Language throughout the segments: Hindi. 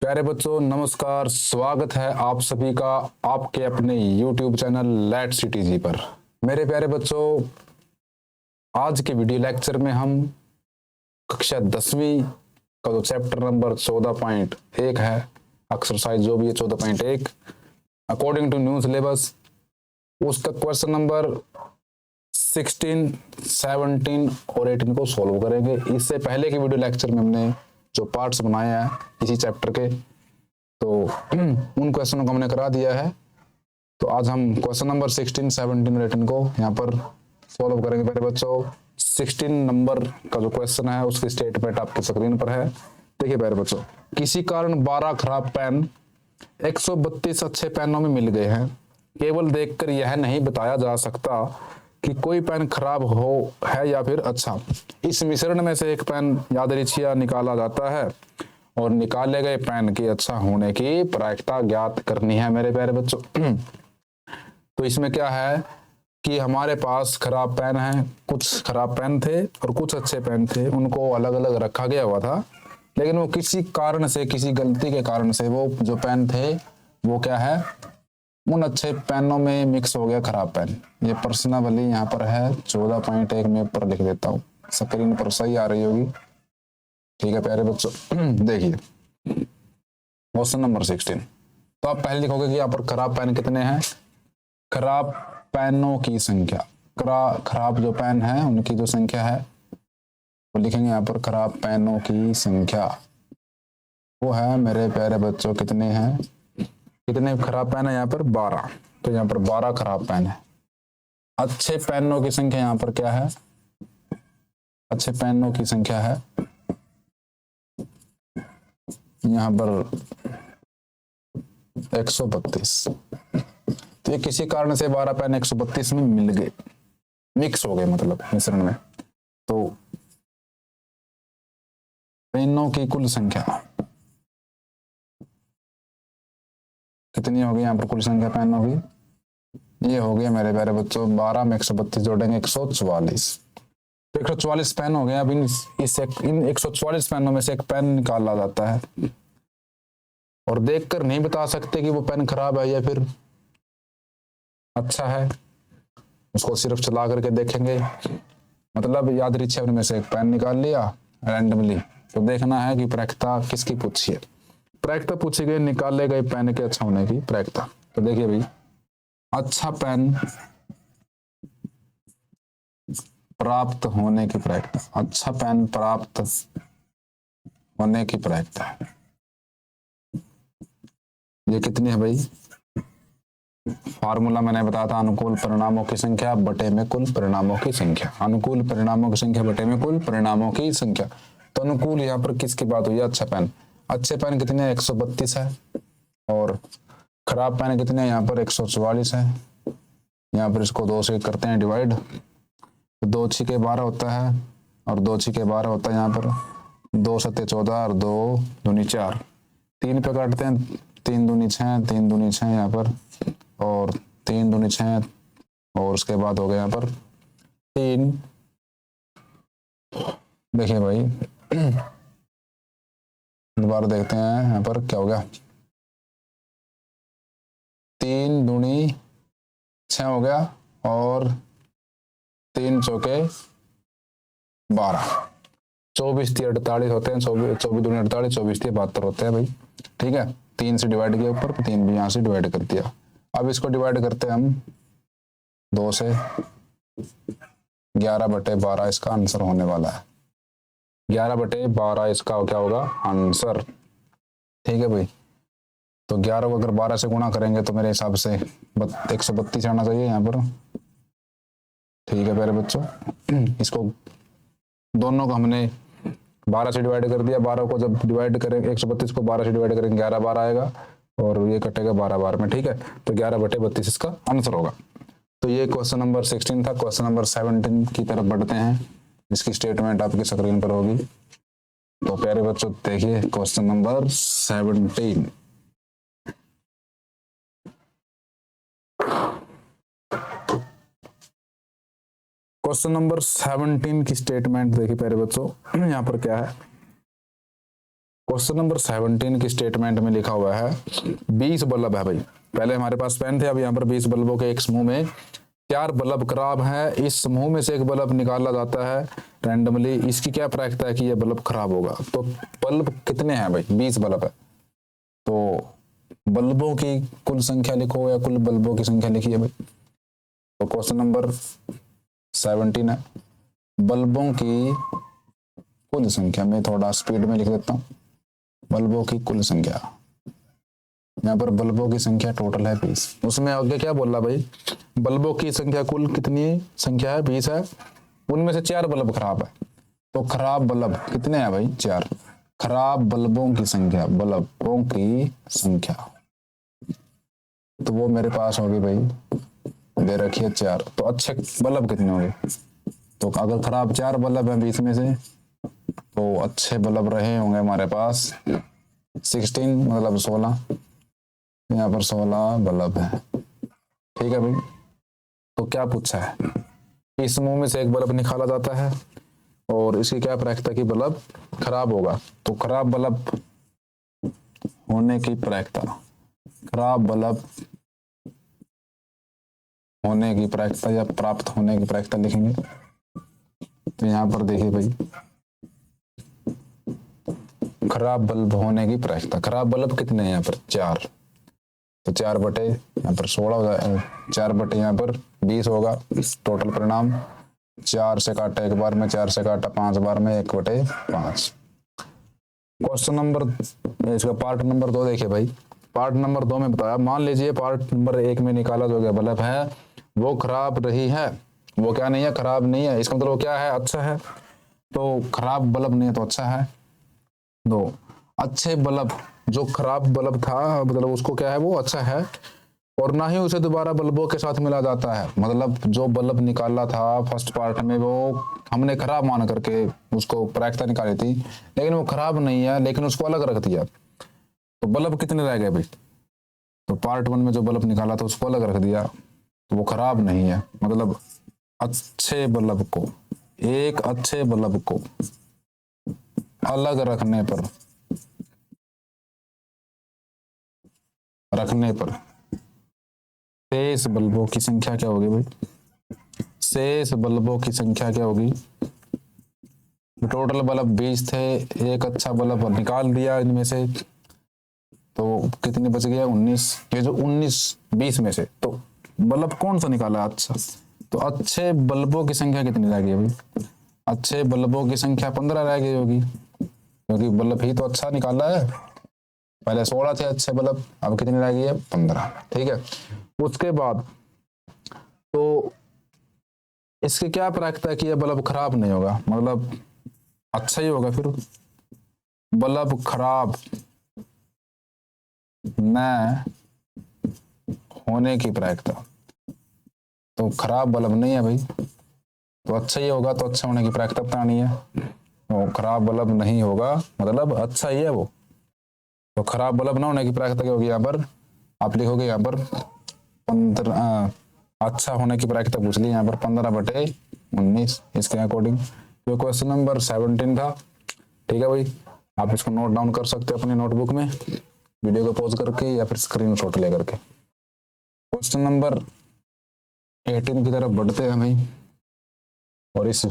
प्यारे बच्चों नमस्कार, स्वागत है आप सभी का आपके अपने YouTube चैनल लेट सीटीजी पर। मेरे प्यारे बच्चों, आज के वीडियो लेक्चर में हम कक्षा 10वीं का जो चैप्टर नंबर 14.1 है, एक्सरसाइज जो भी है 14.1 अकॉर्डिंग टू न्यू सिलेबस, उसका क्वेश्चन नंबर 16, 17 और 18 को सॉल्व करेंगे। इससे पहले के वीडियो लेक्चर में हमने जो पार्ट्स बनाए हैं इसी चैप्टर के, तो उन क्वेश्चनों को हमने करा दिया है। तो आज हम क्वेश्चन नंबर 16, 17 और 18 को यहाँ पर सॉल्व करेंगे। मेरे बच्चों 16 नंबर का जो क्वेश्चन है उसकी स्टेटमेंट आपकी स्क्रीन पर है। देखिए प्यारे बच्चों, किसी कारण 12 खराब पेन 132 अच्छे पेनों में मिल गए हैं। केवल देखकर यह नहीं बताया जा सकता कि कोई पेन खराब हो है या फिर अच्छा। इस मिश्रण में से एक पेन यादृच्छिक निकाला जाता है और निकाले गए पेन के अच्छा होने की प्रायिकता ज्ञात करनी है मेरे प्यारे बच्चों। तो इसमें क्या है कि हमारे पास खराब पेन है, कुछ खराब पेन थे और कुछ अच्छे पेन थे, उनको अलग अलग रखा गया हुआ था, लेकिन वो किसी कारण से, किसी गलती के कारण से वो जो पेन थे वो क्या है, उन अच्छे पेनों में मिक्स हो गया खराब पेन। ये प्रश्नावली यहाँ पर है 14.1 में ऊपर लिख देता हूँ, स्क्रीन पर सही आ रही होगी। ठीक है प्यारे बच्चों, देखिए क्वेश्चन नंबर 16। तो आप पहले लिखोगे कि यहाँ पर खराब पेन कितने हैं। खराब पेनों की संख्या, खराब जो पेन है उनकी जो संख्या है वो लिखेंगे यहाँ पर। खराब पेनों की संख्या वो है मेरे प्यारे बच्चों, कितने हैं, कितने खराब पेन है यहाँ पर 12। तो यहाँ पर 12 खराब पेन है। अच्छे पेनों की संख्या यहाँ पर क्या है, अच्छे पेनों की संख्या है यहाँ पर 132। तो ये किसी कारण से 12 पेन 132 में मिल गए, मिक्स हो गए, मतलब मिश्रण में। तो पेनों की कुल संख्या कितनी होगी यहाँ पर, कुल संख्या पेनों की ये हो गया मेरे प्यारे बच्चों 12 में 132 जोड़ेंगे 144। तो 144 पेन हो गए। अब इन 144 पेनों में से एक पेन निकाला जाता है और देखकर नहीं बता सकते कि वो पेन खराब है या फिर अच्छा है, उसको सिर्फ चला करके देखेंगे। मतलब यादृच्छिक में से एक पेन निकाल लिया रैंडमली, तो देखना है कि प्रायिकता किसकी पूछी है। प्रायिकता पूछी गई निकाले गए पेन के अच्छा होने की प्रायिकता। तो देखिए भाई, अच्छा पेन प्राप्त होने की प्रायिकता, अच्छा पेन प्राप्त होने की प्रायिकता ये कितनी है भाई। फार्मूला मैंने बताया था, अनुकूल परिणामों की संख्या बटे में कुल परिणामों की संख्या। अनुकूल परिणामों की संख्या बटे में कुल परिणामों की संख्या। तो अनुकूल यहाँ पर किसकी बात हुई है, अच्छा पेन। अच्छे पेन कितने 132 है और खराब पेन कितने यहाँ पर 144 है। यहाँ पर इसको 2 से करते हैं डिवाइड, तो 2 छिके 12 होता है और 2 छिके 12 होता है यहाँ पर। 2 सत्ते 14 और 2 दूनी 4, 3 पे काटते हैं, 3 दूनी 6, 3 दूनी 6 यहाँ पर और 3 दूनी 6 और उसके बाद हो गया यहाँ पर 3। देखिए भाई दोबारा देखते हैं यहाँ पर क्या हो गया, 3 दूनी 6 हो गया और 3 चौके 12, 24 3 48 होते हैं, 24 दूनी 48, 24 3 72 होते हैं भाई। ठीक है, 3 से डिवाइड किया ऊपर, 3 भी यहाँ से डिवाइड कर दिया। अब इसको डिवाइड करते हैं हम 2 से, 11 बटे 12 इसका आंसर होने वाला है। 11 बटे 12 इसका क्या होगा आंसर। ठीक है भाई, तो 11 को अगर 12 से गुणा करेंगे तो मेरे हिसाब से 132 आना चाहिए यहाँ पर। ठीक है प्यारे बच्चों, इसको दोनों को हमने 12 से डिवाइड कर दिया। 12 को जब डिवाइड करेंगे 132 को 12 से डिवाइड करेंगे 11 12 आएगा और ये कटेगा 12 12 में। ठीक है, तो 11 बटे 32 इसका आंसर होगा। तो ये क्वेश्चन नंबर 16 था। क्वेश्चन नंबर 17 की तरफ बढ़ते हैं, इसकी स्टेटमेंट आपकी स्क्रीन पर होगी। तो प्यारे बच्चों देखिए क्वेश्चन नंबर 17। क्वेश्चन नंबर 17 की स्टेटमेंट देखिए प्यारे बच्चों, यहाँ पर क्या है, क्वेश्चन नंबर 17 की स्टेटमेंट में लिखा हुआ है 20 बल्ब है भाई। पहले हमारे पास पेन थे, अब यहाँ पर 20 बल्बों के एक समूह में 4 बल्ब खराब है। इस समूह में से एक बल्ब निकाला जाता है रैंडमली। इसकी क्या प्रायिकता है कि यह बल्ब खराब होगा? तो बल्ब कितने हैं भाई? 20 बल्ब है, तो बल्बों की कुल संख्या लिखो या कुल बल्बों की संख्या लिखिए भाई। तो क्वेश्चन नंबर 17 है बल्बों की कुल संख्या। में थोड़ा स्पीड में लिख देता हूँ, बल्बों की कुल संख्या। यहाँ पर बल्बों की संख्या टोटल है 20। उसमें आगे क्या बोल रहा भाई? बल्बों की संख्या कुल कितनी संख्या है? 20 है। उनमें से 4 बल्ब खराब है, तो खराब बल्ब कितने हैं भाई? 4। खराब बल्बों की संख्या, बल्बों की संख्या तो वो मेरे पास होगी भाई, दे रखिए 4। तो अच्छे बल्ब कितने होंगे? तो अगर खराब 4 बल्ब हैं 20 में से, तो अच्छे बल्ब रहे होंगे हमारे पास 16, मतलब 16। यहाँ पर 16 बल्ब है, ठीक है भाई। तो क्या पूछा है? इस समूह में से एक बल्ब निकाला जाता है और इसकी क्या प्रायिकता की बल्ब खराब होगा? तो खराब बल्ब होने की प्रायिकता, खराब बल्ब होने की प्रायिकता या प्राप्त होने की प्रायिकता लिखेंगे। तो यहाँ पर देखिए भाई, खराब बल्ब होने की प्रायिकता, खराब बल्ब कितने हैं यहाँ पर? 4। तो 4 बटे यहाँ पर 16 हो जाए, 4 बटे यहाँ पर 20 होगा टोटल परिणाम। 4 से काटा एक बार में, 4 से काटा 5 बार में, 1/5। क्वेश्चन नंबर, इसका पार्ट नंबर 2 देखिए भाई। पार्ट नंबर 2 में बताया, मान लीजिए पार्ट नंबर 1 में निकाला जो गया बल्ब है वो खराब रही है। वो क्या नहीं है? खराब नहीं है। इसका मतलब वो क्या है? अच्छा है। तो खराब बल्ब नहीं है तो अच्छा है। तो अच्छे बल्ब, जो खराब बल्ब था मतलब उसको क्या है? वो अच्छा है। और ना ही उसे दोबारा बल्बों के साथ मिला जाता है। मतलब जो बल्ब निकाला था फर्स्ट पार्ट में वो हमने खराब मान करके उसको प्रायिकता निकाली थी, लेकिन वो खराब नहीं है, लेकिन उसको अलग रख दिया। तो बल्ब कितने रह गए भाई? तो पार्ट 1 में जो बल्ब निकाला था उसको अलग रख दिया, तो वो खराब नहीं है। मतलब अच्छे बल्ब को, एक अच्छे बल्ब को अलग रखने पर शेष बल्बों की संख्या क्या होगी भाई? शेष बल्बों की संख्या क्या होगी? टोटल बल्ब 20 थे, एक अच्छा बल्ब निकाल दिया इनमें से, तो कितने बच गया? 19। ये जो 19 20 में से तो बल्ब कौन सा निकाला? अच्छा। तो अच्छे बल्बों की संख्या कितनी रह गई भाई? अच्छे बल्बों की संख्या 15 रह गई होगी, क्योंकि बल्ब ही तो अच्छा निकाला है। पहले 16 थे अच्छे बल्ब, अब कितनी रह गई है? 15। ठीक है। उसके बाद तो इसकी क्या प्रायिकता है कि यह बल्ब खराब नहीं होगा? मतलब अच्छा ही होगा। फिर बल्ब खराब न होने की प्रायिकता, तो खराब बल्ब नहीं है भाई, तो अच्छा ही होगा। तो अच्छा होने की प्रायिकता बतानी है। तो खराब बल्ब नहीं होगा मतलब अच्छा ही है वो। तो खराब बल्ब ना होने की प्रायिकता क्या होगी? यहाँ पर आप लिखोगे, यहाँ पर 15। अच्छा होने की प्रायिकता पूछ ली, यहाँ पर 15/19 इसके अकॉर्डिंग। जो क्वेश्चन नंबर 17 था, ठीक है भाई। आप इसको नोट डाउन कर सकते हो अपनी नोटबुक में, वीडियो को पॉज करके या फिर स्क्रीनशॉट ले करके। क्वेश्चन नंबर 18 की तरफ बढ़ते हैं भाई, और इस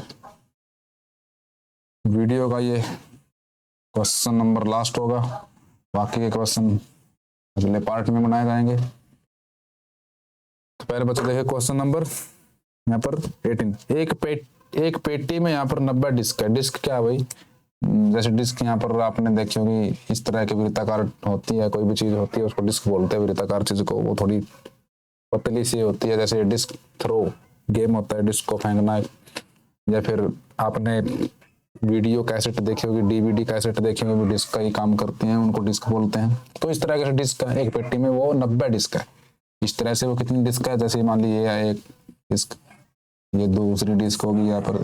वीडियो का ये क्वेश्चन नंबर लास्ट होगा। बाकी के क्वेश्चन अगले पार्ट में बनाए जाएंगे। तो पहले बच्चे देखे क्वेश्चन नंबर यहाँ पर 18। एक पेटी में यहाँ पर 90 डिस्क है। डिस्क क्या है भाई? जैसे डिस्क यहाँ पर आपने देखी होगी, इस तरह की वृत्ताकार होती है, कोई भी चीज होती है उसको डिस्क बोलते हैं वृत्ताकार चीज को। वो थोड़ी पतली सी होती है, जैसे डिस्क थ्रो गेम होता है, डिस्क को फेंकना। या फिर आपने वीडियो कैसेट देखी होगी, डीवीडी कैसेट देखी होगी, डिस्क का ही काम करते हैं, उनको डिस्क बोलते हैं। तो इस तरह के डिस्क है एक पेटी में, वो 90 डिस्क है। इस तरह से वो कितनी डिस्क है? जैसे मान लीजिए ये एक डिस्क, ये दूसरी डिस्क होगी यहाँ पर,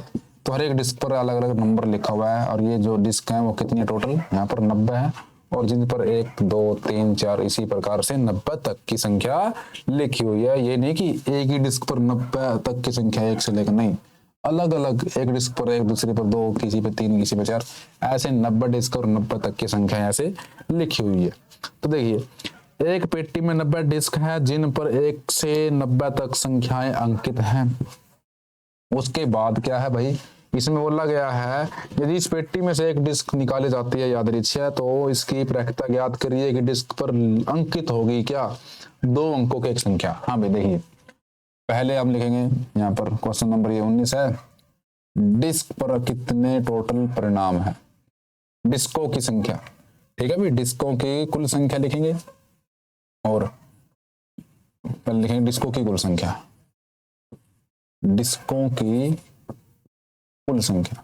तो हर एक डिस्क पर अलग अलग नंबर लिखा हुआ है। और ये जो डिस्क है वो कितनी है? टोटल यहाँ पर 90 है, और जिन पर 1 2 3 4 इसी प्रकार से 90 तक की संख्या लिखी हुई है। ये नहीं कि एक ही डिस्क पर 90 तक की संख्या 1 से लेकर, नहीं, अलग अलग, एक डिस्क पर एक, दूसरे पर दो, किसी पर तीन, किसी पर चार, ऐसे 90 डिस्क और 90 तक की संख्या ऐसे लिखी हुई है। तो देखिए एक पेटी में 90 डिस्क है जिन पर 1 से 90 तक संख्याएं अंकित हैं। उसके बाद क्या है भाई, इसमें बोला गया है यदि इस पेटी में से एक डिस्क निकाली जाती है यादृच्छिक तो इसकी प्रायिकता ज्ञात करिए कि डिस्क पर अंकित होगी क्या, 2 अंकों की एक संख्या। हाँ भाई देखिए पहले हम लिखेंगे यहाँ पर क्वेश्चन नंबर ये 19 है, डिस्क पर कितने टोटल परिणाम है, डिस्कों की संख्या। ठीक है भाई, डिस्कों की कुल संख्या लिखेंगे और पहले लिखेंगे डिस्कों की कुल संख्या, डिस्कों की कुल संख्या।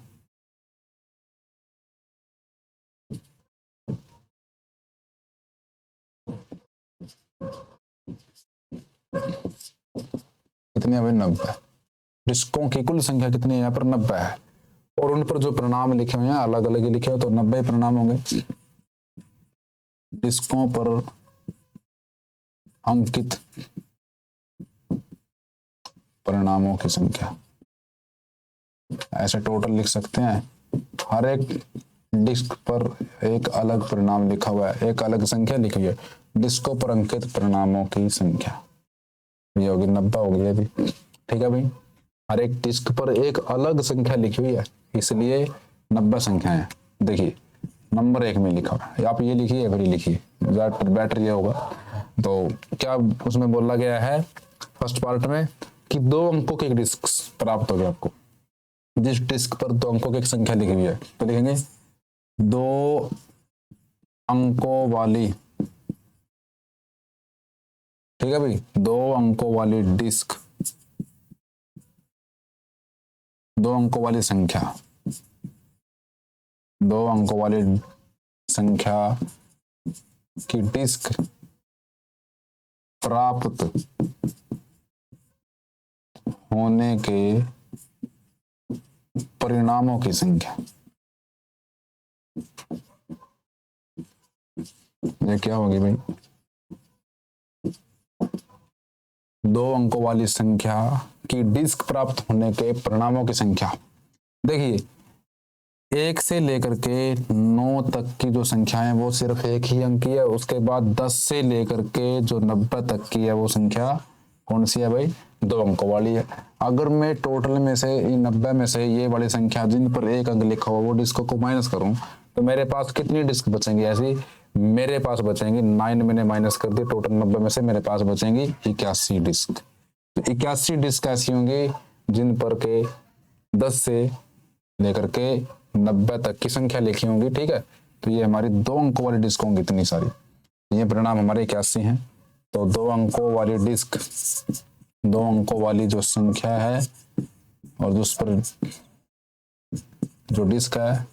कितनी है भाई, 90। डिस्कों की कुल संख्या कितनी है, यहाँ पर 90 है और उन पर जो परिणाम लिखे हुए हैं अलग अलग ही लिखे हो तो 90 परिणाम होंगे। डिस्कों पर अंकित परिणामों की संख्या, ऐसे टोटल लिख सकते हैं। हर एक डिस्क पर एक अलग परिणाम लिखा हुआ है, एक अलग संख्या लिखी हुई है, डिस्कों पर अंकित परिणामों की संख्या ये होगी 90 होगी अभी। ठीक है भाई, हर एक डिस्क पर एक अलग संख्या लिखी हुई है इसलिए 90 संख्या है। देखिए नंबर 1 में लिखा हुआ है, आप ये लिखिए फिर लिखिए, बेटर ये होगा। तो क्या उसमें बोला गया है फर्स्ट पार्ट में कि 2 अंकों की एक डिस्क प्राप्त हो गया आपको, जिस डिस्क पर 2 अंकों की एक संख्या लिखी हुई है तो लिखेंगे 2 अंकों वाली, ठीक है भाई, 2 अंकों वाली डिस्क, 2 अंकों वाली संख्या, 2 अंकों वाली संख्या की डिस्क प्राप्त होने के परिणामों की संख्या। ये क्या होगी भाई, 2 अंकों वाली संख्या की डिस्क प्राप्त होने के परिणामों की संख्या। देखिए 1 से लेकर के 9 तक की जो संख्या है वो सिर्फ एक ही अंक की है, उसके बाद 10 से लेकर के जो 90 तक की है वो संख्या कौन सी है भाई, 2 अंकों वाली है। अगर मैं टोटल में से 90 में से ये वाली संख्या जिन पर एक अंक लिखा हुआ वो डिस्कों को माइनस करूं तो मेरे पास कितनी डिस्क बचेंगी, ऐसी मेरे पास बचेंगी 9, मैंने माइनस कर दी, टोटल 90 में से मेरे पास बचेंगी 81 डिस्क। तो 81 डिस्क ऐसी होंगी जिन पर के 10 से लेकर के 90 तक की संख्या लिखी होंगी। ठीक है, तो ये हमारी 2 अंकों वाली डिस्क होंगी इतनी सारी, ये परिणाम हमारे 81 हैं। तो 2 अंकों वाली डिस्क, 2 अंकों वाली जो संख्या है और उस पर जो डिस्क है,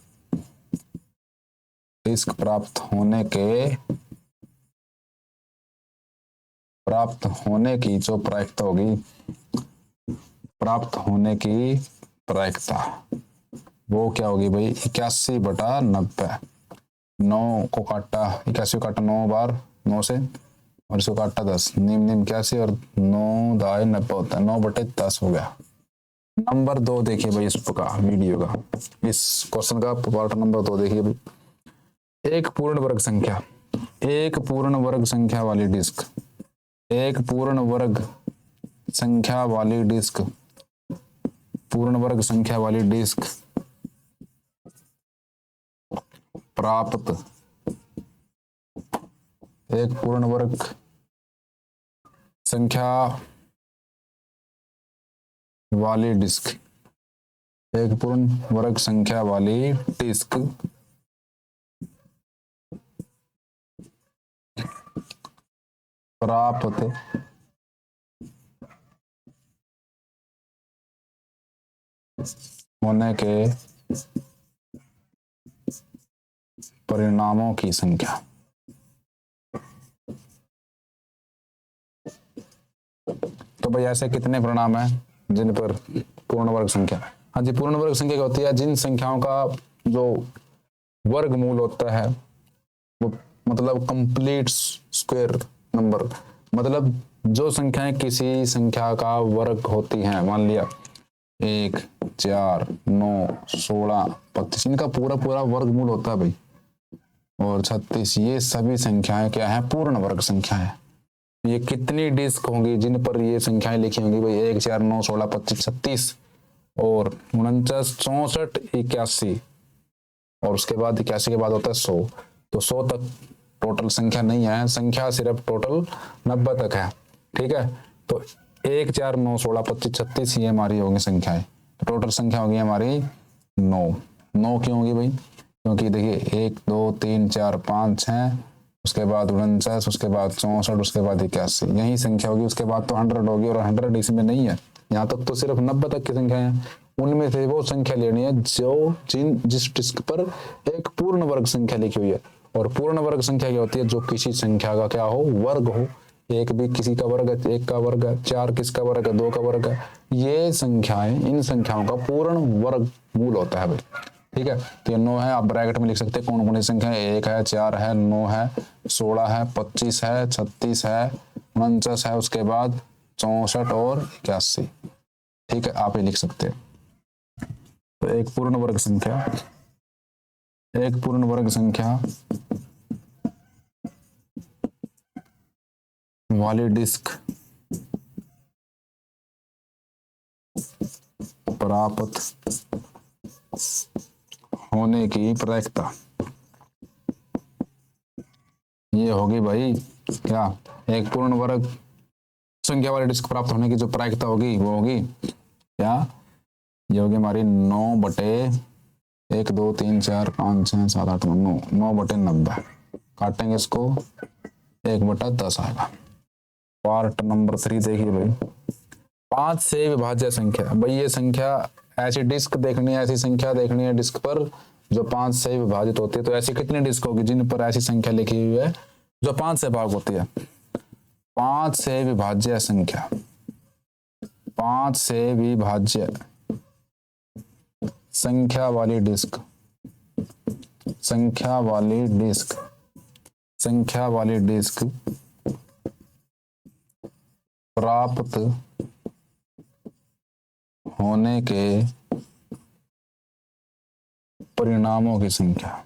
डिस्क प्राप्त होने की जो प्रायिकता होगी, प्राप्त होने की प्रायिकता वो क्या होगी भाई, 81/90। 9 को काटा 81 काटा 9 बार 9 से और इसको काटा 10, निम 81 और 9 दाए 90 होता है, 9/10 हो गया। नंबर 2 देखिए भाई, इस का वीडियो का इस क्वेश्चन का पार्ट नंबर 2 देखिए भाई, एक पूर्ण वर्ग संख्या, एक पूर्ण वर्ग संख्या वाली डिस्क, एक पूर्ण वर्ग संख्या वाली डिस्क, पूर्ण वर्ग संख्या वाली डिस्क प्राप्त, एक पूर्ण वर्ग संख्या वाली डिस्क, एक पूर्ण वर्ग संख्या वाली डिस्क प्राप्त होने के परिणामों की संख्या। तो भाई ऐसे कितने परिणाम हैं जिन पर पूर्ण वर्ग संख्या, हाँ जी, पूर्ण वर्ग संख्या क्या होती है, जिन संख्याओं का जो वर्गमूल होता है वो मतलब कंप्लीट स्क्वायर नंबर, मतलब जो संख्याएं किसी संख्या का वर्ग होती हैं, मान लिया 1, 4, 9, 16, 25 इनका पूरा पूरा वर्गमूल होता है भाई। और 36 ये सभी संख्याएं क्या है? पूर्ण वर्ग संख्या है। ये कितनी डिस्क होंगी जिन पर ये संख्याएं लिखी होंगी भाई? 1, 4, 9, 16, 25, 36 और 49, 64, 81 और उसके बाद 81 के बाद होता है 100। तो 100 तक टोटल संख्या नहीं है, संख्या सिर्फ टोटल 90 तक है। ठीक है, तो 1, 4, 9, 16, 25, 36 ये हमारी होंगी संख्याएं। तो टोटल संख्या होगी हमारी 9। 9 क्यों होगी भाई? क्योंकि देखिए 1, 2, 3, 4, 5, 6 उसके बाद 49 उसके बाद 64 उसके बाद 81 यही संख्या होगी। उसके बाद तो 100 होगी और 100 इसमें नहीं है। यहाँ तक तो सिर्फ 90 तक की संख्या है। उनमें से वो संख्या लेनी है जो जिस डिस्क पर एक पूर्ण वर्ग संख्या लिखी हुई है। और पूर्ण वर्ग संख्या क्या होती है? जो किसी संख्या का क्या हो? वर्ग हो। एक भी किसी का वर्ग है, 1 का वर्ग है, 4 किसका वर्ग है, 2 का वर्ग है। ये संख्याएं, इन संख्याओं का पूर्ण वर्ग मूल होता है भाई। ठीक है, तो ये 9 है। आप ब्रैकेट में लिख सकते हैं कौन कौन सी संख्या है। 1 है, 4 है, 9 है, 16 है, 25 है, 36 है, 49 है, उसके बाद 64 और 81। ठीक है, आप ये लिख सकते हैं। तो एक पूर्ण वर्ग संख्या वाली डिस्क प्राप्त होने की प्रायिकता ये होगी भाई क्या? एक पूर्ण वर्ग संख्या वाली डिस्क प्राप्त होने की जो प्रायिकता होगी वो होगी क्या? ये होगी हमारी 9/1, 2, 3, 4, 5, 6, 7, 8, 9 9/90। काटेंगे इसको 1/10 आएगा। पार्ट नंबर 3 देखिए भाई, 5 से विभाज्य संख्या। भाई ये संख्या ऐसी डिस्क देखनी है, ऐसी संख्या देखनी है डिस्क पर जो 5 से विभाजित होती है। तो ऐसी कितनी डिस्क होगी जिन पर ऐसी संख्या लिखी हुई है जो 5 से भाग होती है? 5 से विभाज्य संख्या, 5 से विभाज्य संख्या वाली डिस्क, संख्या वाली डिस्क प्राप्त होने के परिणामों की संख्या।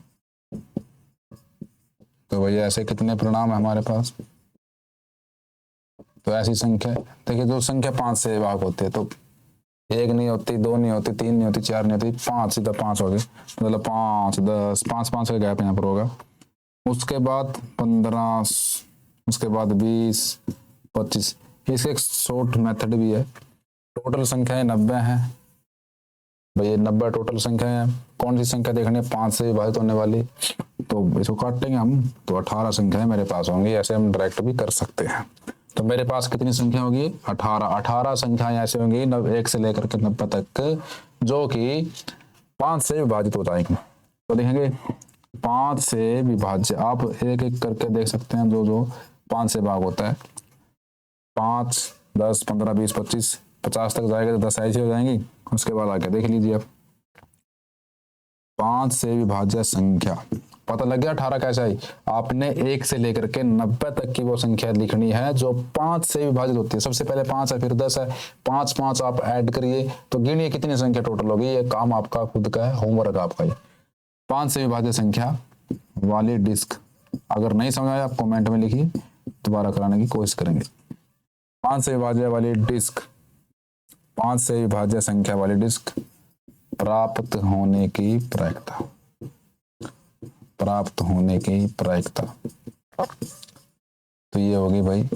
तो भैया ऐसे कितने परिणाम है हमारे पास? तो ऐसी संख्या देखिए जो संख्या 5 से भाग होती है तो 1 नहीं होती, 2 नहीं होती, 3 नहीं होती, 4 नहीं होती, 5 सीधा 5 हो गए। मतलब 5, 10, 5 का गैप यहाँ पर होगा। उसके बाद 15, उसके बाद 20, 25। इसका एक शॉर्ट मेथड भी है। टोटल संख्याएं 90 है भैया, 90 टोटल संख्या है। कौन सी संख्या देखनी है 5 से विभाजित होने वाली? तो इसको काटेंगे हम तो 18 संख्याएं मेरे पास होंगी। ऐसे हम डायरेक्ट भी कर सकते हैं। तो मेरे पास कितनी संख्या होगी? 18 संख्याएं ऐसे होंगी 1 से लेकर के 90 तक जो कि 5 से विभाजित हो जाएंगे। तो देखेंगे 5 से विभाज्य, आप एक एक करके देख सकते हैं जो 5 से भाग होता है। 5, 10, 15, 20, 25, 50 तक जाएगा तो 10 ऐसी हो जाएंगी। उसके बाद आगे देख लीजिए आप 5 से विभाज्य संख्या। पता लग गया 18 कैसे आई? आपने 1 से लेकर के 90 तक की वो संख्या लिखनी है जो 5 से विभाजित होती है। सबसे पहले 5 है, फिर 10 है, 5 5 आप ऐड करिए तो गिनिए कितनी संख्या टोटल होगी। ये काम आपका खुद का है, होमवर्क आपका। ये 5 से विभाज्य संख्या वाली डिस्क। अगर नहीं समझ आया आप कमेंट में लिखिए, दोबारा कराने की कोशिश करेंगे। 5 से विभाज्य वाली डिस्क, 5 से विभाज्य संख्या वाली डिस्क प्राप्त होने की प्रायिकता, प्राप्त होने की प्रायिकता। तो ये होगी भाई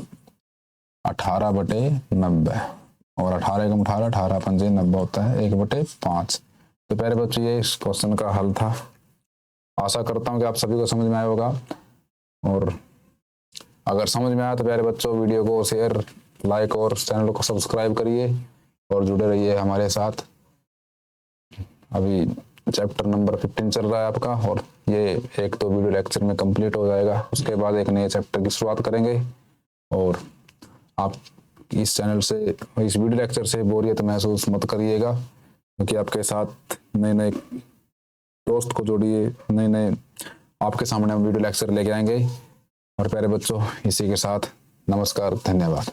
18/90 और 18 × 18, 18 पंजे 90 होता है 1/5। तो प्यारे बच्चों ये इस क्वेश्चन का हल था। आशा करता हूँ कि आप सभी को समझ में आया होगा। और अगर समझ में आया तो प्यारे बच्चों वीडियो को शेयर, लाइक और चैनल को सब्सक्राइब करिए और जुड़े रहिए हमारे साथ। अभी चैप्टर नंबर 15 चल रहा है आपका और ये 1-2 वीडियो लेक्चर में कंप्लीट हो जाएगा। उसके बाद एक नए चैप्टर की शुरुआत करेंगे। और आप इस चैनल से, इस वीडियो लेक्चर से बोरियत महसूस मत करिएगा, क्योंकि आपके साथ नए नए दोस्त को जोड़िए, नए नए आपके सामने हम वीडियो लेक्चर लेके आएंगे। और प्यारे बच्चों इसी के साथ नमस्कार, धन्यवाद।